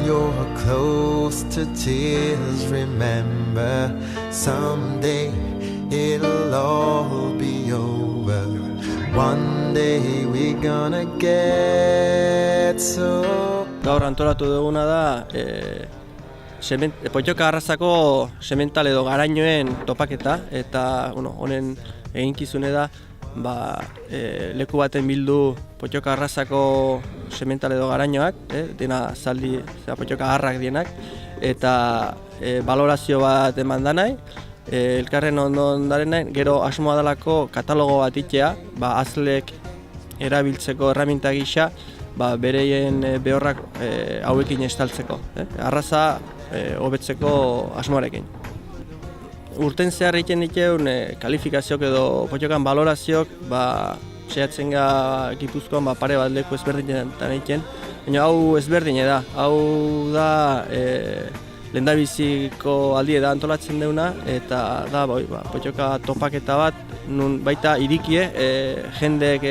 you're close to tears, remember someday it'll all be over. One day we're gonna get so. Gaur antolatu duguna da Pottoka arrazako semental edo garainoen topaketa, eta honen eginkizune da leku baten bildu Pottoka arrazako semental edo garainoak, dena zaldi Pottoka harrak dienak, eta balorazio bat eman da nahi, elkarren ondaren nahi, gero asmoa dalako katalogo bat itea, azlek erabiltzeko erraminta gisa, bereien behorrak hauekin estaltzeko, arraza hobetzeko asmoarekin. Urten zehar egiten diteun kalifikazioak edo Pottokan balorazioak saiatzen ga Gipuzkoan pare bat leku ezberdinetan egiten, baina hau ezberdine da. Hau da lehendabiziko aldie da antolatzen deuna, eta da Pottoka topaketa bat, nun baita irikie jendeek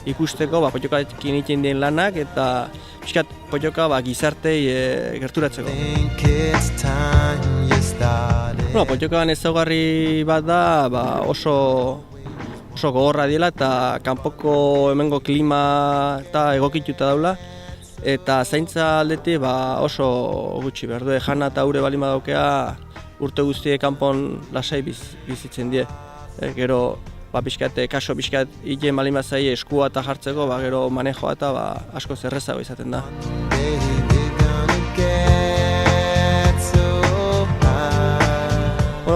ikusteko Pottokarekin egiten dien lanak, eta pixkat Pottoka gizartei gerturatzeko. Pottokan ezaugarri bat da oso gogorra diela, eta kanpoko hemengo klima eta egokituta daula, eta zaintza aldetik oso gutxi behar du, jana eta ure balin badaukea urte guztie kanpon lasai bizitzen die. Gero kaso pixkat iten balin bazai eskua eta jartzeko, gero manejoa eta asko zerrezago izaten da.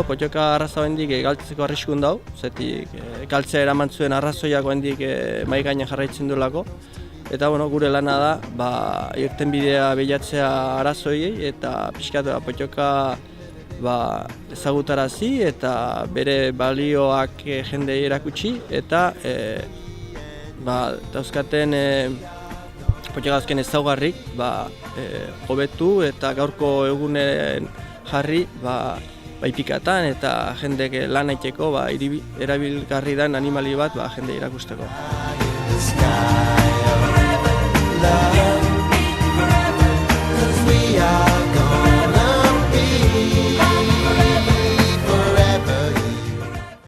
Pottoka arraza hendik galtzeko arriskun dau, zetik galtzea eraman zuen arrazoiak hendik mahai gainean jarraitzen duelako. Eta gure lana da irtenbidea bilatzea arazoiei, eta pixkat Pottoka ezagutarazi eta bere balioak jendei erakutsi, eta dauzkaten Pottoka dauzken ezaugarrik hobetu eta gaurko egunen jarri pikatan eta jendek lan egiteko erabilgarri den animali bat jende irakusteko.